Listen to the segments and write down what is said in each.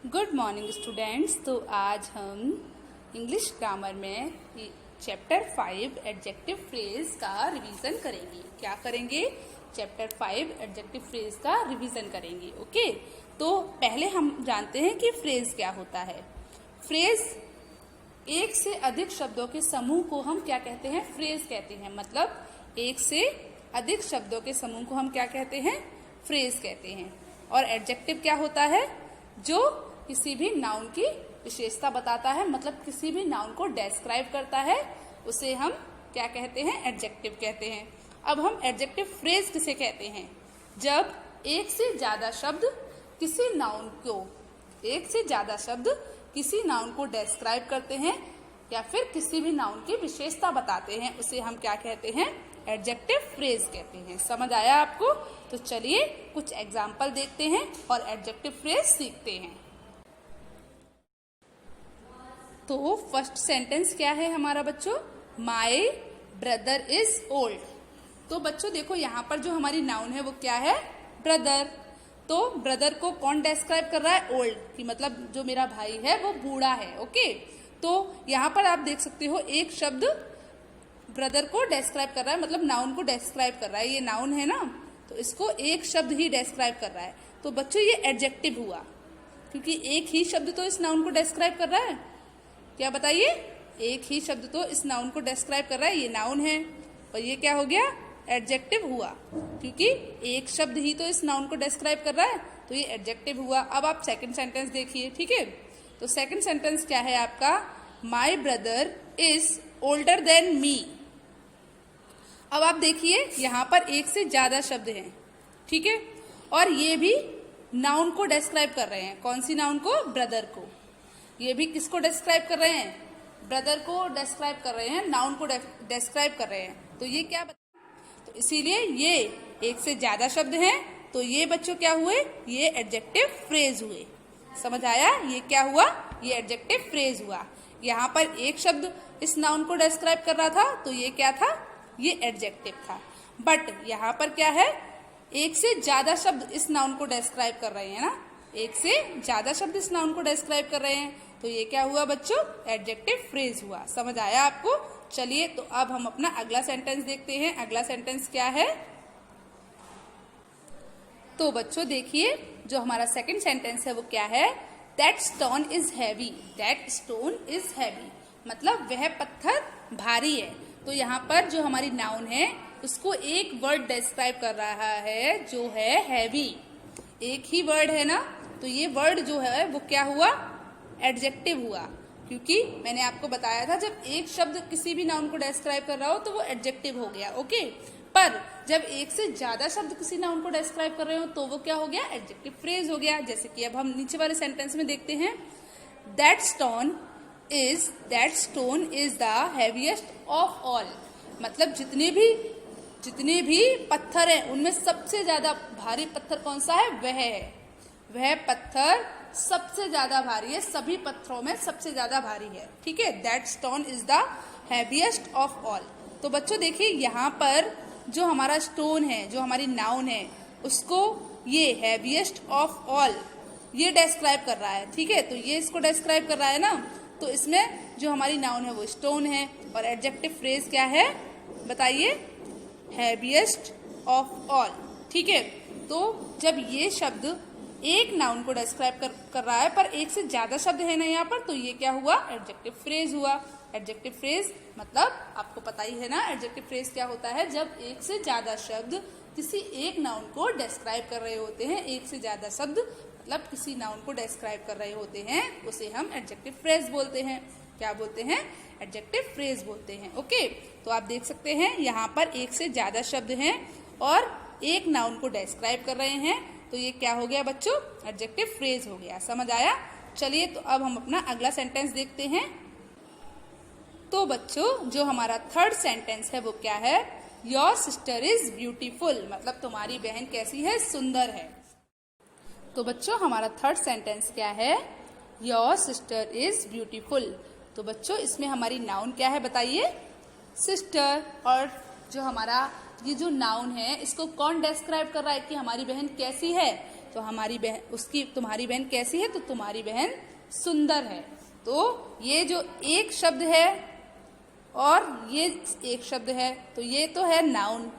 Good morning students. तो आज हम इंग्लिश ग्रामर में चैप्टर 5 एडजेक्टिव फ्रेज का रिवीजन करेंगे। क्या करेंगे? चैप्टर 5 एडजेक्टिव फ्रेज का रिवीजन करेंगे। ओके, तो पहले हम जानते हैं कि फ्रेज क्या होता है। फ्रेज एक से अधिक शब्दों के समूह को हम क्या कहते हैं? फ्रेज कहते हैं। मतलब एक से अधिक शब्दों के समूह को हम क्या कहते हैं? फ्रेज कहते हैं। और एडजेक्टिव क्या होता है? जो किसी भी नाउन की विशेषता बताता है, मतलब किसी भी नाउन को डेस्क्राइब करता है, उसे हम क्या कहते हैं? एडजेक्टिव कहते हैं। अब हम एडजेक्टिव फ्रेज किसे कहते हैं? जब एक से ज्यादा शब्द किसी नाउन को डेस्क्राइब करते हैं या फिर किसी भी नाउन की विशेषता बताते हैं, उसे हम क्या कहते हैं? एडजेक्टिव फ्रेज कहते हैं। समझ आया आपको? तो चलिए कुछ एग्जाम्पल देखते हैं और एडजेक्टिव फ्रेज सीखते हैं। तो फर्स्ट सेंटेंस क्या है हमारा बच्चों? My brother is old. तो बच्चों देखो, यहाँ पर जो हमारी नाउन है वो क्या है? ब्रदर। तो ब्रदर को कौन डेस्क्राइब कर रहा है? ओल्ड, कि मतलब जो मेरा भाई है वो बूढ़ा है। ओके, तो यहाँ पर आप देख सकते हो एक शब्द ब्रदर को डेस्क्राइब कर रहा है, मतलब नाउन को डेस्क्राइब कर रहा है। ये नाउन है ना, तो इसको एक शब्द ही डेस्क्राइब कर रहा है। तो बच्चों ये एडजेक्टिव हुआ, क्योंकि एक ही शब्द तो इस नाउन को डेस्क्राइब कर रहा है। क्या बताइए? एक ही शब्द तो इस नाउन को डेस्क्राइब कर रहा है। ये नाउन है और ये क्या हो गया? एडजेक्टिव हुआ, क्योंकि एक शब्द ही तो इस नाउन को डेस्क्राइब कर रहा है, तो ये एडजेक्टिव हुआ। अब आप सेकंड सेंटेंस देखिए, ठीक है? तो सेकंड सेंटेंस क्या है आपका? My brother is older than me. अब आप देखिए, यहाँ पर एक से ज्यादा शब्द हैं, ठीक है? और ये भी नाउन को डेस्क्राइब कर रहे हैं। कौन सी नाउन को? ब्रदर को। ये भी किसको डेस्क्राइब कर रहे हैं? ब्रदर को डेस्क्राइब कर रहे हैं, नाउन को डेस्क्राइब कर रहे हैं। तो ये क्या तो इसीलिए ये एक से ज्यादा शब्द हैं, तो ये बच्चों क्या हुए? ये एडजेक्टिव फ्रेज हुए। समझ आया? ये क्या हुआ? ये एडजेक्टिव फ्रेज हुआ। यहाँ पर एक शब्द इस नाउन को डेस्क्राइब कर रहा था, तो ये क्या था? ये एडजेक्टिव था। बट यहाँ पर क्या है? एक से ज्यादा शब्द इस नाउन को डेस्क्राइब कर रहे हैं ना, एक से ज्यादा शब्द इस नाउन को डेस्क्राइब कर रहे हैं, तो ये क्या हुआ बच्चों? एडजेक्टिव फ्रेज हुआ। समझ आया आपको? चलिए, तो अब हम अपना अगला सेंटेंस देखते हैं। अगला सेंटेंस क्या है? तो बच्चों देखिए, जो हमारा सेकंड सेंटेंस है वो क्या है? That stone is heavy. That stone is heavy, मतलब वह पत्थर भारी है। तो यहाँ पर जो हमारी नाउन है उसको एक वर्ड डिस्क्राइब कर रहा है, जो है हैवी। एक ही वर्ड है ना, तो ये वर्ड जो है वो क्या हुआ? एडजेक्टिव हुआ, क्योंकि मैंने आपको बताया था जब एक शब्द किसी भी नाउन को डिस्क्राइब कर रहा हो तो वो एडजेक्टिव हो गया। ओके, पर जब एक से ज्यादा शब्द किसी नाउन को डिस्क्राइब कर रहे हो तो वो क्या हो गया? एडजेक्टिव फ्रेज हो गया। जैसे कि अब हम नीचे वाले सेंटेंस में देखते हैं, that stone is the heaviest of all. मतलब जितने भी पत्थर हैं उनमें सबसे ज्यादा भारी पत्थर कौन सा है? वह पत्थर सबसे ज्यादा भारी है, सभी पत्थरों में सबसे ज्यादा भारी है। ठीक है? That stone is the heaviest of all. तो बच्चों देखिए, यहाँ पर जो हमारा स्टोन है, जो हमारी नाउन है, उसको ये हैवीएस्ट ऑफ ऑल ये डेस्क्राइब कर रहा है। ठीक है? तो ये इसको डेस्क्राइब कर रहा है ना, तो इसमें जो हमारी नाउन है वो स्टोन है और एडजेक्टिव फ्रेज क्या है? बताइए। Heaviest of all. ठीक है? तो जब ये शब्द एक नाउन को डिस्क्राइब कर रहा है, पर एक से ज्यादा शब्द है ना यहाँ पर, तो ये क्या हुआ? एडजेक्टिव फ्रेज हुआ। एडजेक्टिव फ्रेज मतलब आपको पता ही है ना, एडजेक्टिव फ्रेज क्या होता है? जब एक से ज्यादा शब्द किसी एक नाउन को डिस्क्राइब कर रहे होते हैं, एक से ज्यादा शब्द मतलब किसी नाउन को डिस्क्राइब कर रहे होते हैं, उसे हम एडजेक्टिव फ्रेज बोलते हैं। क्या बोलते हैं? एडजेक्टिव फ्रेज बोलते हैं। ओके, तो आप देख सकते हैं यहाँ पर एक से ज्यादा शब्द हैं और एक नाउन को डिस्क्राइब कर रहे हैं, तो ये क्या हो गया बच्चों? एडजेक्टिव फ्रेज हो गया। समझ आया? चलिए, तो अब हम अपना अगला सेंटेंस देखते हैं। तो बच्चों, जो हमारा थर्ड सेंटेंस है वो क्या है? योर सिस्टर इज ब्यूटीफुल, मतलब तुम्हारी बहन कैसी है? सुंदर है। तो बच्चों, हमारा थर्ड सेंटेंस क्या है? Your sister is beautiful. तो बच्चों, इसमें हमारी नाउन क्या है? बताइए। सिस्टर। और जो हमारा ये जो नाउन है इसको कौन डेस्क्राइब कर रहा है कि हमारी बहन कैसी है? तो हमारी बहन, उसकी तुम्हारी बहन कैसी है, तो तुम्हारी बहन सुंदर है। तो ये जो एक शब्द है और ये एक शब्द है, तो ये तो है नाउन,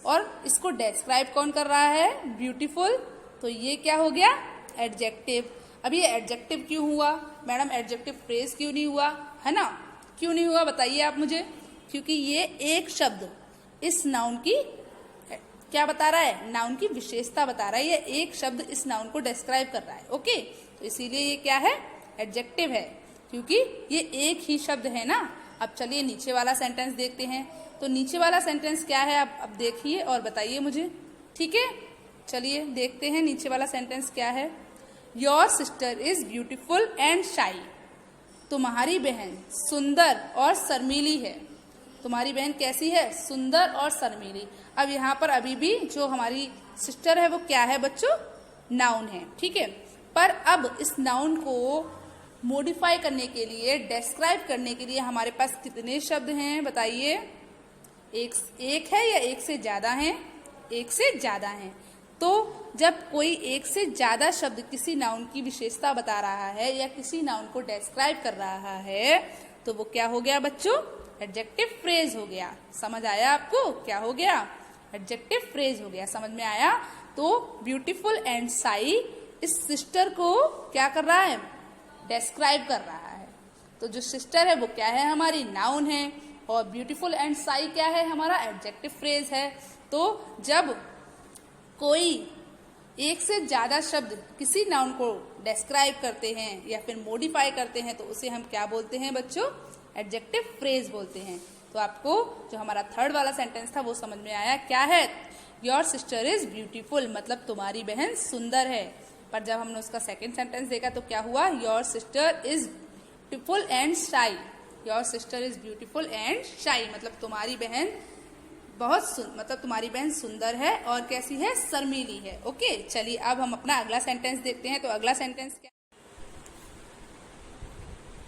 और इसको डिस्क्राइब कौन कर रहा है, ब्यूटीफुल, तो ये क्या हो गया, एडजेक्टिव। अब ये एडजेक्टिव क्यों हुआ मैडम, एडजेक्टिव फ्रेज क्यों नहीं हुआ, है ना, क्यों नहीं हुआ बताइए आप मुझे। क्योंकि ये एक शब्द इस नाउन की क्या बता रहा है, नाउन की विशेषता बता रहा है, ये एक शब्द इस नाउन को डिस्क्राइब कर रहा है। ओके, तो इसीलिए ये क्या है, एडजेक्टिव है, क्योंकि ये एक ही शब्द है ना। अब चलिए नीचे वाला सेंटेंस देखते हैं। तो नीचे वाला सेंटेंस क्या है, अब देखिए और बताइए मुझे, ठीक है। चलिए देखते हैं नीचे वाला सेंटेंस क्या है। Your sister is beautiful and शाई। तुम्हारी बहन सुंदर और शर्मीली है। तुम्हारी बहन कैसी है, सुंदर और शर्मीली। अब यहाँ पर अभी भी जो हमारी सिस्टर है वो क्या है बच्चों, नाउन है, ठीक है। पर अब इस नाउन को मॉडिफाई करने के लिए, डिस्क्राइब करने के लिए हमारे पास कितने शब्द हैं बताइए, एक है या एक से ज्यादा हैं, एक से ज्यादा हैं। तो जब कोई एक से ज्यादा शब्द किसी नाउन की विशेषता बता रहा है या किसी नाउन को डिस्क्राइब कर रहा है, तो वो क्या हो गया बच्चों, एडजेक्टिव फ्रेज हो गया। समझ आया आपको, क्या हो गया, एडजेक्टिव फ्रेज हो गया, समझ में आया। तो ब्यूटीफुल एंड शाई इस सिस्टर को क्या कर रहा है, डिस्क्राइब कर रहा है। तो जो सिस्टर है वो क्या है, हमारी नाउन है, और ब्यूटीफुल एंड शाई क्या है, हमारा एडजेक्टिव फ्रेज है। तो जब कोई एक से ज्यादा शब्द किसी नाउन को डिस्क्राइब करते हैं या फिर मॉडिफाई करते हैं, तो उसे हम क्या बोलते हैं बच्चों, एडजेक्टिव फ्रेज बोलते हैं। तो आपको जो हमारा थर्ड वाला सेंटेंस था वो समझ में आया, क्या है, योर सिस्टर इज ब्यूटीफुल, मतलब तुम्हारी बहन सुंदर है। पर जब हमने उसका सेकंड सेंटेंस देखा तो क्या हुआ, your sister is beautiful and shy. Your sister is beautiful and shy मतलब तुम्हारी बहन मतलब तुम्हारी बहन सुंदर है और कैसी है, शर्मीली है। ओके, चलिए अब हम अपना अगला सेंटेंस देखते हैं। तो अगला सेंटेंस क्या,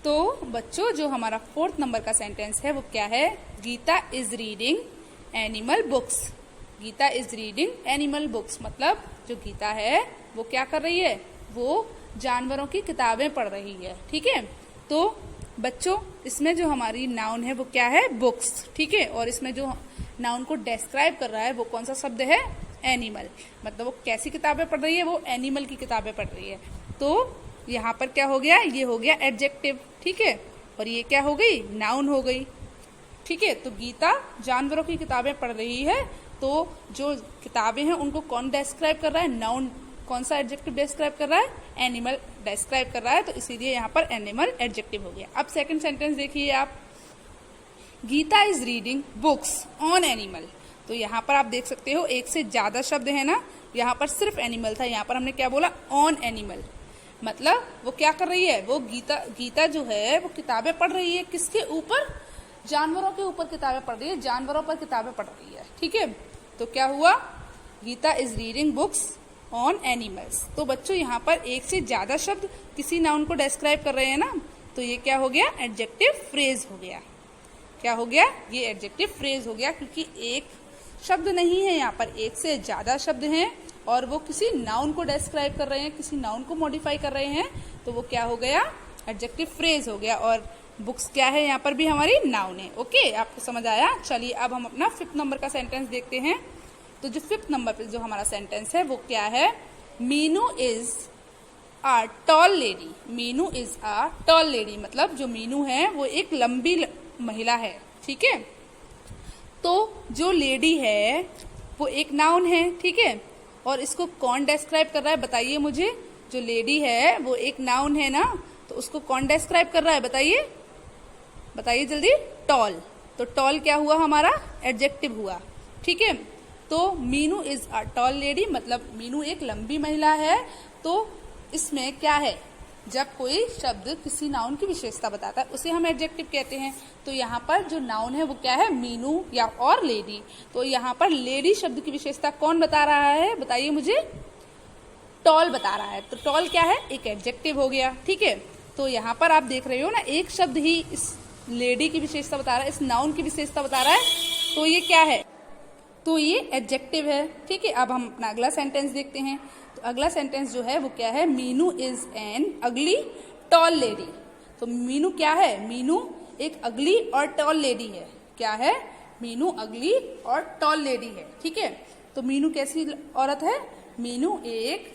तो बच्चों जो हमारा फोर्थ नंबर का सेंटेंस है वो क्या है, Geeta is reading animal books. Geeta is reading animal books मतलब जो गीता है वो क्या कर रही है, वो जानवरों की किताबें पढ़ रही है, ठीक है। तो बच्चों इसमें जो हमारी नाउन है वो क्या है, बुक्स, ठीक है। और इसमें जो नाउन को डिस्क्राइब कर रहा है वो कौन सा शब्द है, एनिमल, मतलब वो कैसी किताबें पढ़ रही है, वो एनिमल की किताबें पढ़ रही है। तो यहाँ पर क्या हो गया, ये हो गया एडजेक्टिव, ठीक है, और ये क्या हो गई, नाउन हो गई, ठीक है। तो गीता जानवरों की किताबें पढ़ रही है, तो जो किताबें हैं उनको कौन डिस्क्राइब कर रहा है, नाउन, कौन सा एडजेक्टिव डिस्क्राइब कर रहा है, एनिमल डिस्क्राइब कर रहा है, तो इसीलिए यहाँ पर एनिमल एडजेक्टिव हो गया। अब सेकंड सेंटेंस देखिए आप, Geeta is reading books on animal. तो यहाँ पर आप देख सकते हो एक से ज्यादा शब्द है ना, यहाँ पर सिर्फ एनिमल था, यहाँ पर हमने क्या बोला, ऑन एनिमल, मतलब वो क्या कर रही है, वो गीता जो है वो किताबें पढ़ रही है, किसके ऊपर, जानवरों के ऊपर किताबें पढ़ रही है, जानवरों पर किताबें पढ़ रही है, ठीक है। तो क्या हुआ, Geeta is reading books on animals. तो बच्चों यहाँ पर एक से ज्यादा शब्द किसी नाउन को डिस्क्राइब कर रहे हैं ना, तो ये क्या हो गया, एडजेक्टिव फ्रेज हो गया। क्या हो गया, ये एडजेक्टिव फ्रेज हो गया, क्योंकि एक शब्द नहीं है, यहाँ पर एक से ज्यादा शब्द हैं और वो किसी नाउन को डिस्क्राइब कर रहे हैं, किसी नाउन को मॉडिफाई कर रहे हैं, तो वो क्या हो गया, एडजेक्टिव फ्रेज हो गया। और बुक्स क्या है, यहाँ पर भी हमारी नाउन है। ओके, आपको समझ आया। चलिए अब हम अपना 5th नंबर का सेंटेंस देखते हैं। तो जो 5th नंबर पे जो हमारा सेंटेंस है वो क्या है, Meenu is a tall lady. Meenu is a tall lady मतलब जो मीनू है वो एक लंबी महिला है, ठीक है। तो जो लेडी है वो एक नाउन है, ठीक है, और इसको कौन डिस्क्राइब कर रहा है बताइए मुझे। जो लेडी है वो एक नाउन है ना, तो उसको कौन डिस्क्राइब कर रहा है बताइए, बताइए जल्दी, टॉल। तो टॉल क्या हुआ, हमारा एडजेक्टिव हुआ, ठीक है। तो Meenu is a tall lady मतलब मीनू एक लंबी महिला है। तो इसमें क्या है, जब कोई शब्द किसी नाउन की विशेषता बताता है उसे हम एडजेक्टिव कहते हैं। तो यहाँ पर जो नाउन है वो क्या है, मीनू या और लेडी। तो यहाँ पर लेडी शब्द की विशेषता कौन बता रहा है बताइए मुझे, टॉल बता रहा है। तो टॉल क्या है, एक एडजेक्टिव हो गया, ठीक है। तो यहाँ पर आप देख रहे हो ना, एक शब्द ही इस लेडी की विशेषता बता रहा है, इस नाउन की विशेषता बता रहा है। तो ये क्या है, तो ये एडजेक्टिव है। ठीक है, अब हम अपना अगला सेंटेंस देखते हैं। तो अगला सेंटेंस जो है वो क्या है, Meenu is an ugly tall lady. तो मीनू क्या है, मीनू एक अगली और टॉल लेडी है। क्या है, मीनू अगली और टॉल लेडी है। ठीक है, तो मीनू कैसी औरत है, मीनू एक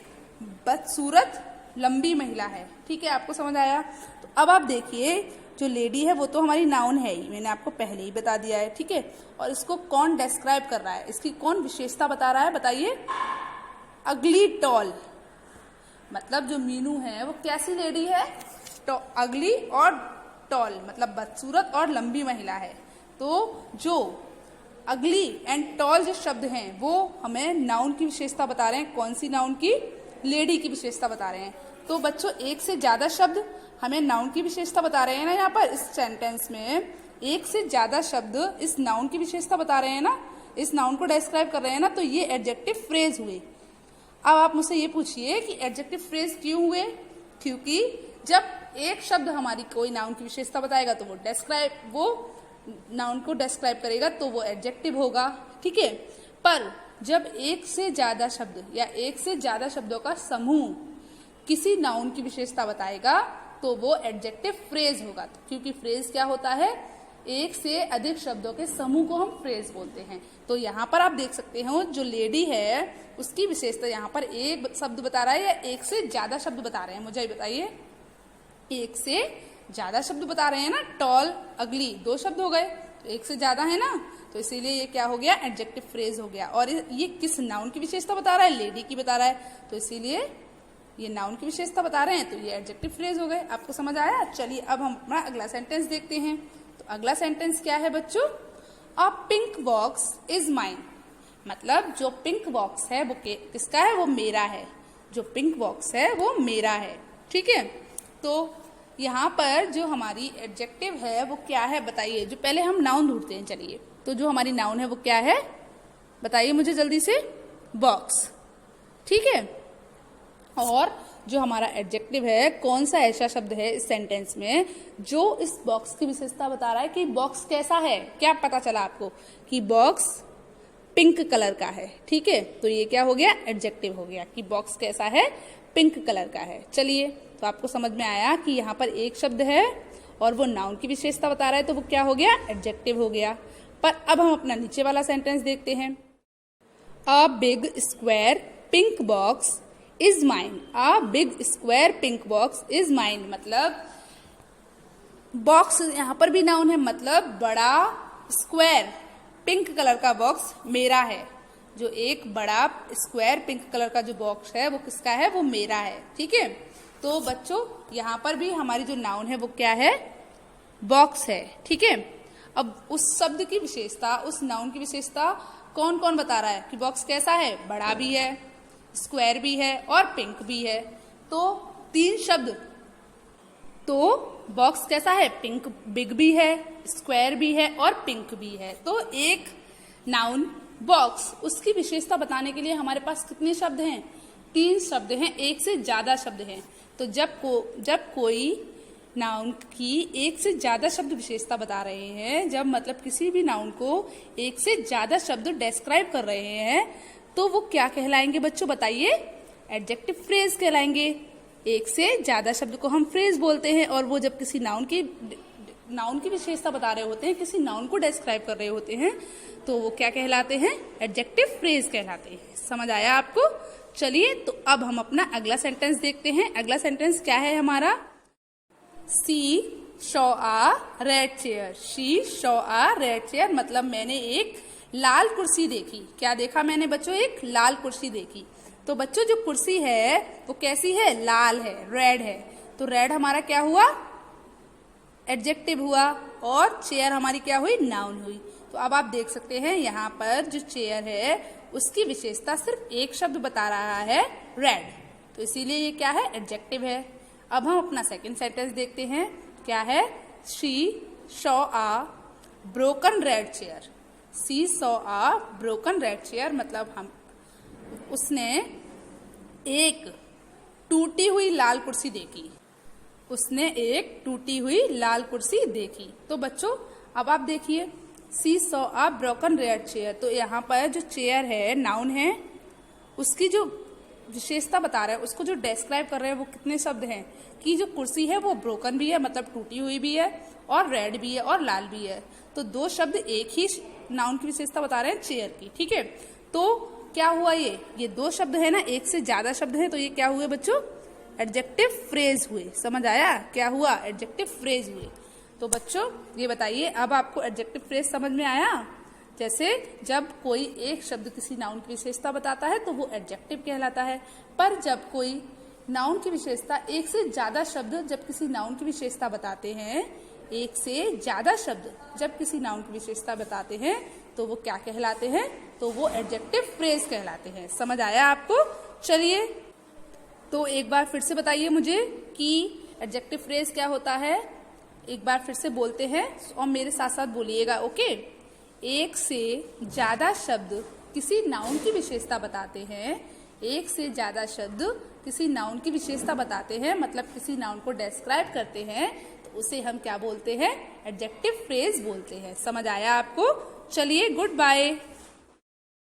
बदसूरत लंबी महिला है। ठीक है, आपको समझ आया। तो अब आप देखिए, जो लेडी है वो तो हमारी नाउन है ही, मैंने आपको पहले ही बता दिया है। ठीक है, और इसको कौन डिस्क्राइब कर रहा है, इसकी कौन विशेषता बता रहा है, बताइए। अगली टॉल, मतलब जो मीनू है वो कैसी लेडी है, अगली और टॉल मतलब बदसूरत और लंबी महिला है। तो जो अगली एंड टॉल जो शब्द हैं वो हमें नाउन की विशेषता बता रहे हैं। कौन सी नाउन की, लेडी की विशेषता बता रहे हैं। तो बच्चों एक से ज्यादा शब्द हमें नाउन की विशेषता बता रहे हैं ना, यहाँ पर इस सेंटेंस में एक से ज्यादा शब्द इस नाउन की विशेषता बता रहे हैं ना, इस नाउन को डिस्क्राइब कर रहे हैं ना, तो ये एडजेक्टिव फ्रेज हुए। अब आप मुझसे ये पूछिए कि एडजेक्टिव फ्रेज क्यों हुए, क्योंकि जब एक शब्द हमारी कोई नाउन की विशेषता बताएगा तो वो नाउन को डिस्क्राइब करेगा तो वो एडजेक्टिव होगा। ठीक है, पर जब एक से ज्यादा शब्द या एक से ज्यादा शब्दों का समूह किसी नाउन की विशेषता बताएगा तो वो एडजेक्टिव फ्रेज होगा। क्योंकि फ्रेज क्या होता है, एक से अधिक शब्दों के समूह को हम फ्रेज बोलते हैं। तो यहाँ पर आप देख सकते हो जो लेडी है उसकी विशेषता यहाँ पर एक शब्द बता रहा है या एक से ज्यादा शब्द बता रहे हैं, मुझे बताइए। एक से ज्यादा शब्द बता रहे हैं ना, टॉल अगली दो शब्द हो गए, तो एक से ज्यादा है ना, तो इसीलिए ये क्या हो गया, एडजेक्टिव फ्रेज हो गया। और ये किस नाउन की विशेषता बता रहा है, लेडी की बता रहा है, तो इसीलिए ये नाउन की विशेषता बता रहे हैं, तो ये एडजेक्टिव फ्रेज हो गए। आपको समझ आया। चलिए अब हम अपना अगला सेंटेंस देखते हैं। तो अगला सेंटेंस क्या है बच्चों, अ पिंक बॉक्स इज माइन। मतलब जो पिंक बॉक्स है वो किसका है, वो मेरा है। जो पिंक बॉक्स है वो मेरा है। ठीक है, तो यहाँ पर जो हमारी एडजेक्टिव है वो क्या है बताइए। जो पहले हम नाउन ढूंढते हैं, चलिए। तो जो हमारी नाउन है वो क्या है, बताइए मुझे जल्दी से, बॉक्स। ठीक है, और जो हमारा एडजेक्टिव है, कौन सा ऐसा शब्द है इस सेंटेंस में जो इस बॉक्स की विशेषता बता रहा है कि बॉक्स कैसा है। क्या पता चला आपको कि बॉक्स पिंक कलर का है। ठीक है, तो ये क्या हो गया, एडजेक्टिव हो गया कि बॉक्स कैसा है, पिंक कलर का है। चलिए, तो आपको समझ में आया कि यहाँ पर एक शब्द है और वो नाउन की विशेषता बता रहा है, तो वो क्या हो गया, एडजेक्टिव हो गया। पर अब हम अपना नीचे वाला सेंटेंस देखते हैं। A big square pink box is mine. A big square pink box is mine, मतलब बॉक्स यहाँ पर भी नाउन है, मतलब बड़ा स्क्वायर पिंक कलर का बॉक्स मेरा है। जो एक बड़ा स्क्वायर पिंक कलर का जो बॉक्स है वो किसका है, वो मेरा है। ठीक है, तो बच्चों यहाँ पर भी हमारी जो नाउन है वो क्या है, बॉक्स है। ठीक है, अब उस शब्द की विशेषता, उस नाउन की विशेषता कौन कौन बता रहा है कि बॉक्स कैसा है, बड़ा भी है, स्क्वायर भी है और पिंक भी है। तो तीन शब्द, तो बॉक्स कैसा है, पिंक, बिग भी है, स्क्वायर भी है और पिंक भी है। तो एक नाउन बॉक्स, उसकी विशेषता बताने के लिए हमारे पास कितने शब्द हैं, तीन शब्द हैं, एक से ज्यादा शब्द हैं। तो जब कोई नाउन की एक से ज्यादा शब्द विशेषता बता रहे हैं, जब मतलब किसी भी नाउन को एक से ज्यादा शब्द डिस्क्राइब कर रहे हैं, तो वो क्या कहलाएंगे बच्चों, बताइए, एडजेक्टिव फ्रेज कहलाएंगे। एक से ज्यादा शब्द को हम फ्रेज बोलते हैं, और वो जब किसी नाउन की विशेषता बता रहे होते हैं, किसी नाउन को डिस्क्राइब कर रहे होते हैं, तो वो क्या कहलाते हैं, एडजेक्टिव फ्रेज कहलाते हैं। समझ आया आपको। चलिए, तो अब हम अपना अगला सेंटेंस देखते हैं। अगला सेंटेंस क्या है हमारा, she saw a red chair. She saw a red chair, मतलब मैंने एक लाल कुर्सी देखी। क्या देखा मैंने बच्चों, एक लाल कुर्सी देखी। तो बच्चों जो कुर्सी है वो कैसी है, लाल है, रेड है। तो रेड हमारा क्या हुआ, एडजेक्टिव हुआ, और चेयर हमारी क्या हुई, नाउन हुई। तो अब आप देख सकते हैं यहाँ पर जो चेयर है उसकी विशेषता सिर्फ एक शब्द बता रहा है, रेड, तो इसीलिए ये क्या है, एडजेक्टिव है। अब हम अपना सेकंड सेंटेंस देखते हैं। क्या है, she saw a broken red chair. She saw a broken red chair, मतलब उसने एक टूटी हुई लाल कुर्सी देखी। उसने एक टूटी हुई लाल कुर्सी देखी। तो बच्चों अब आप देखिए, she saw a broken red chair. तो यहाँ पर जो चेयर है नाउन है, उसकी जो विशेषता बता रहे हैं, उसको जो डिस्क्राइब कर रहे हैं वो कितने शब्द हैं कि जो कुर्सी है वो ब्रोकन भी है, मतलब टूटी हुई भी है, और रेड भी है और लाल भी है। तो दो शब्द एक ही नाउन की विशेषता बता रहे हैं चेयर की, ठीक है। तो क्या हुआ, ये दो शब्द है ना, एक से ज्यादा शब्द है, तो ये क्या हुए बच्चों, एडजेक्टिव फ्रेज हुए। समझ आया क्या हुआ, एडजेक्टिव फ्रेज हुए। तो बच्चों ये बताइए, अब आपको एडजेक्टिव फ्रेज समझ में आया। जैसे जब कोई एक शब्द किसी नाउन की विशेषता बताता है तो वो एडजेक्टिव कहलाता है, पर जब कोई नाउन की विशेषता एक से ज्यादा शब्द जब किसी नाउन की विशेषता बताते हैं, एक से ज्यादा शब्द जब किसी नाउन की विशेषता बताते हैं तो वो क्या कहलाते हैं, तो वो एडजेक्टिव फ्रेज कहलाते हैं। समझ आया आपको। चलिए तो एक बार फिर से बताइए मुझे कि एडजेक्टिव फ्रेज क्या होता है। एक बार फिर से बोलते हैं और मेरे साथ साथ बोलिएगा, ओके। एक से ज्यादा शब्द किसी नाउन की विशेषता बताते हैं, एक से ज्यादा शब्द किसी नाउन की विशेषता बताते हैं, मतलब किसी नाउन को डिस्क्राइब करते हैं, तो उसे हम क्या बोलते हैं, एडजेक्टिव फ्रेज बोलते हैं। समझ आया आपको। चलिए गुड बाय।